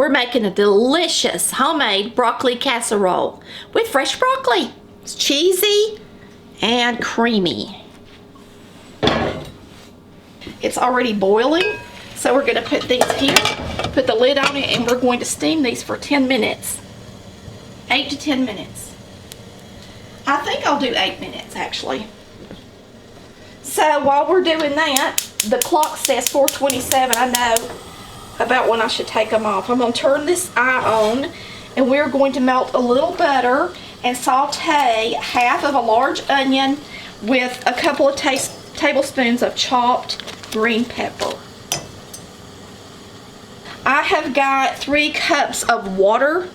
We're making a delicious homemade broccoli casserole with fresh broccoli. It's cheesy and creamy. It's already boiling, so we're going to put these here, put the lid on it, and we're going to steam these for 10 minutes. 8 to 10 minutes. I think I'll do 8 minutes actually. So while we're doing that, the clock says 4:27. I know about when I should take them off. I'm going to turn this eye on, and we're going to melt a little butter and saute half of a large onion with a couple of tablespoons of chopped green pepper. I have got 3 cups of water,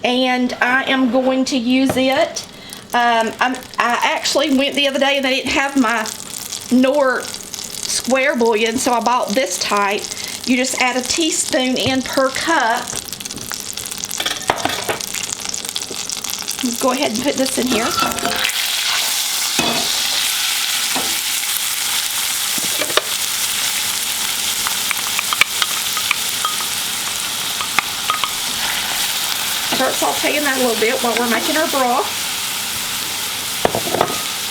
and I am going to use it. I actually went the other day and they didn't have my Knorr square bouillon, so I bought this type. You just add a teaspoon in per cup. Go ahead and put this in here. Start sauteing that a little bit while we're making our broth.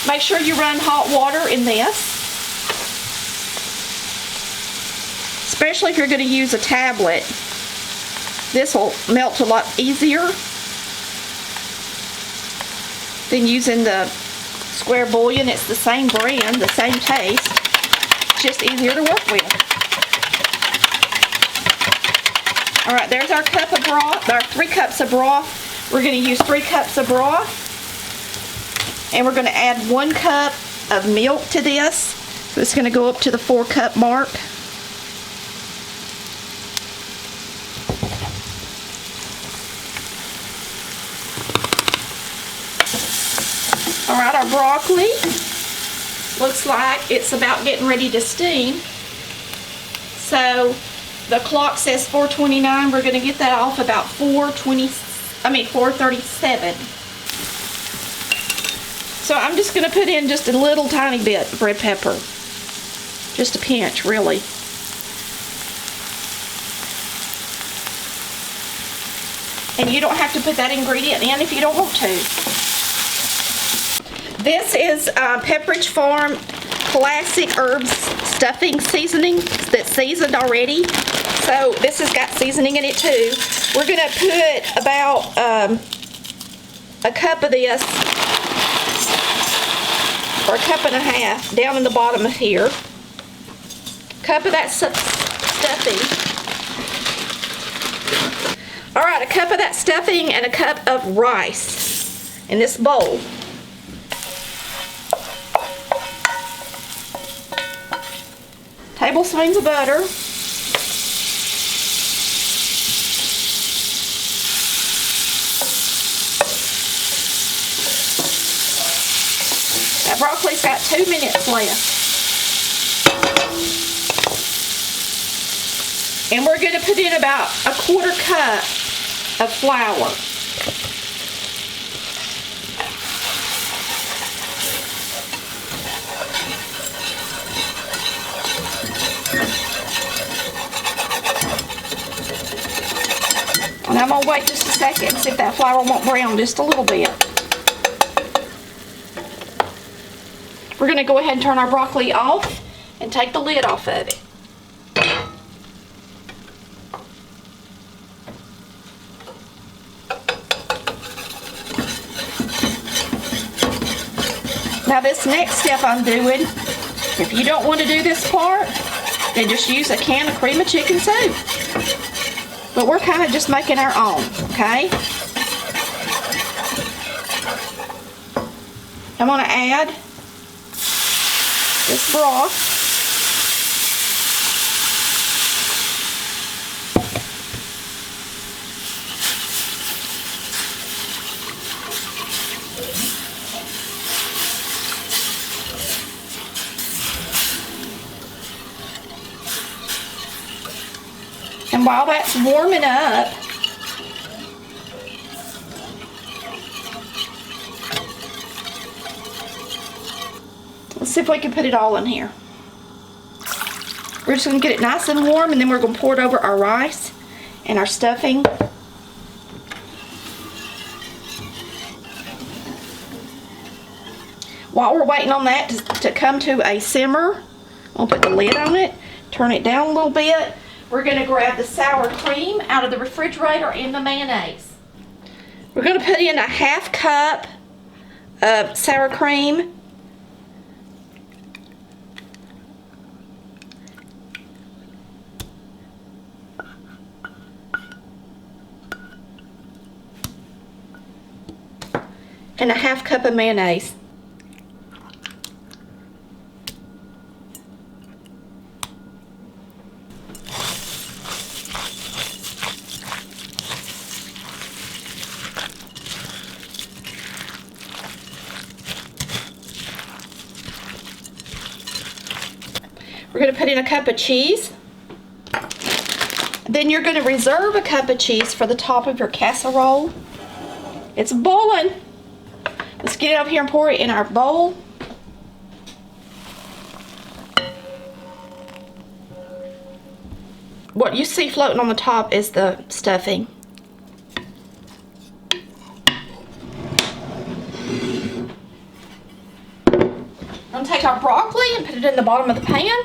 Make sure you run hot water in this, especially if you're going to use a tablet. This will melt a lot easier than using the square bouillon. It's the same brand, the same taste, just easier to work with. Alright, there's our cup of broth, our 3 cups of broth. We're going to use 3 cups of broth. And we're going to add 1 cup of milk to this. So it's going to go up to the 4-cup mark. Alright, our broccoli looks like it's about getting ready to steam. So the clock says 4:29. We're going to get that off about 4:37. So I'm just going to put in just a little tiny bit of red pepper. Just a pinch, really. And you don't have to put that ingredient in if you don't want to. This is Pepperidge Farm Classic Herbs Stuffing Seasoning that's seasoned already. So this has got seasoning in it too. We're going to put about a cup of this, or a cup and a half, down in the bottom of here. Cup of that stuffing. Alright, a cup of that stuffing and a cup of rice in this bowl. Tablespoons of butter. That broccoli's got 2 minutes left. And we're going to put in about a 1/4 cup of flour. And I'm going to wait just a second and see if that flour won't brown just a little bit. We're going to go ahead and turn our broccoli off and take the lid off of it. Now this next step I'm doing, if you don't want to do this part, then just use a can of cream of chicken soup. But we're kind of just making our own, okay? I'm going to add this broth. And while that's warming up, let's see if we can put it all in here. We're just going to get it nice and warm, and then we're going to pour it over our rice, and our stuffing. While we're waiting on that to come to a simmer, I'll put the lid on it, turn it down a little bit. We're going to grab the sour cream out of the refrigerator and the mayonnaise. We're going to put in a 1/2 cup of sour cream. And a 1/2 cup of mayonnaise. We're going to put in a cup of cheese. Then you're going to reserve a cup of cheese for the top of your casserole. It's boiling. Let's get it over here and pour it in our bowl. What you see floating on the top is the stuffing. I'm going to take our broccoli and put it in the bottom of the pan.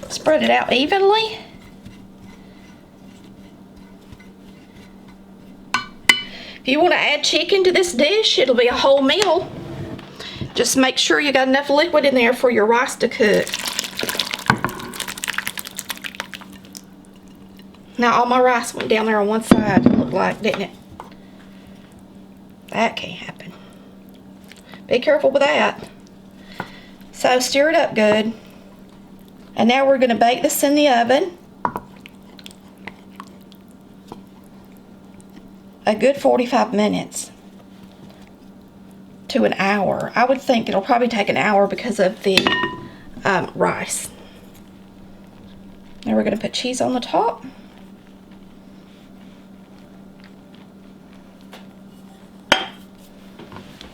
Spread it out evenly. If you want to add chicken to this dish, it'll be a whole meal. Just make sure you got enough liquid in there for your rice to cook. Now all my rice went down there on one side, it looked like, didn't it? That can't happen. Be careful with that. So stir it up good. And now we're going to bake this in the oven a good 45 minutes to an hour. I would think it'll probably take an hour because of the rice. Now we're going to put cheese on the top.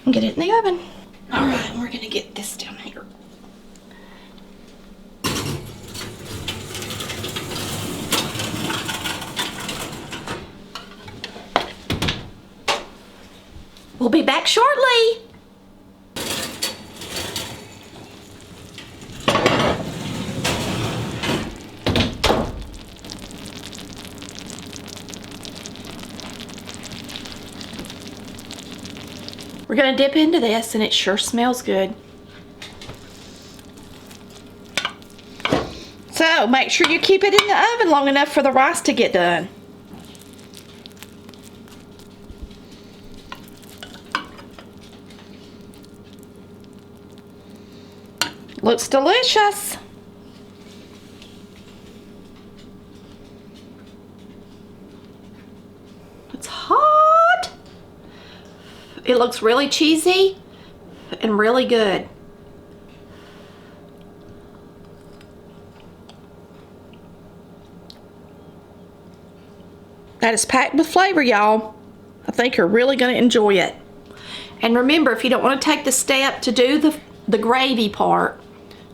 And get it in the oven. Alright, we're going to get this down here. We'll be back shortly. We're going to dip into this, and it sure smells good. So make sure you keep it in the oven long enough for the rice to get done. Looks delicious. It's hot. It looks really cheesy and really good. That is packed with flavor, y'all. I think you're really going to enjoy it. And remember, if you don't want to take the step to do the gravy part,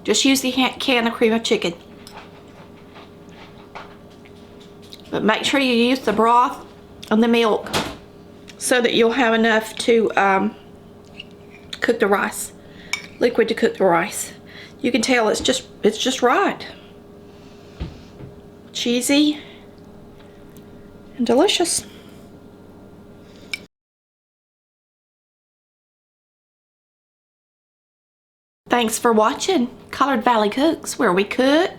just use the can of cream of chicken. But make sure you use the broth and the milk so that you'll have enough to cook the rice. Liquid to cook the rice. You can tell it's just right. Cheesy and delicious. Thanks for watching Collard Valley Cooks, where we cook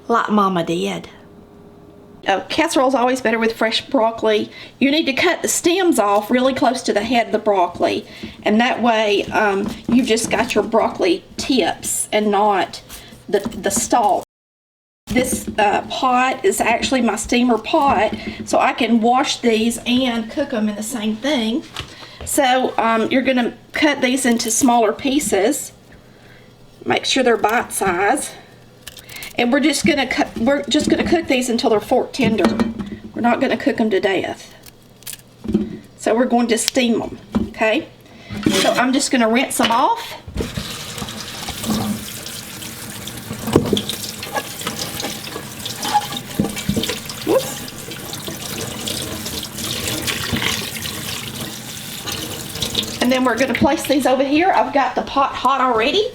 like Mama did. Casserole's always better with fresh broccoli. You need to cut the stems off really close to the head of the broccoli, and that way you've just got your broccoli tips and not the stalk. This pot is actually my steamer pot, so I can wash these and cook them in the same thing. So you're going to cut these into smaller pieces. Make sure they're bite size, and we're just gonna cook these until they're fork tender. We're not gonna cook them to death. So we're going to steam them. Okay. So I'm just gonna rinse them off. And then we're going to place these over here. I've got the pot hot already.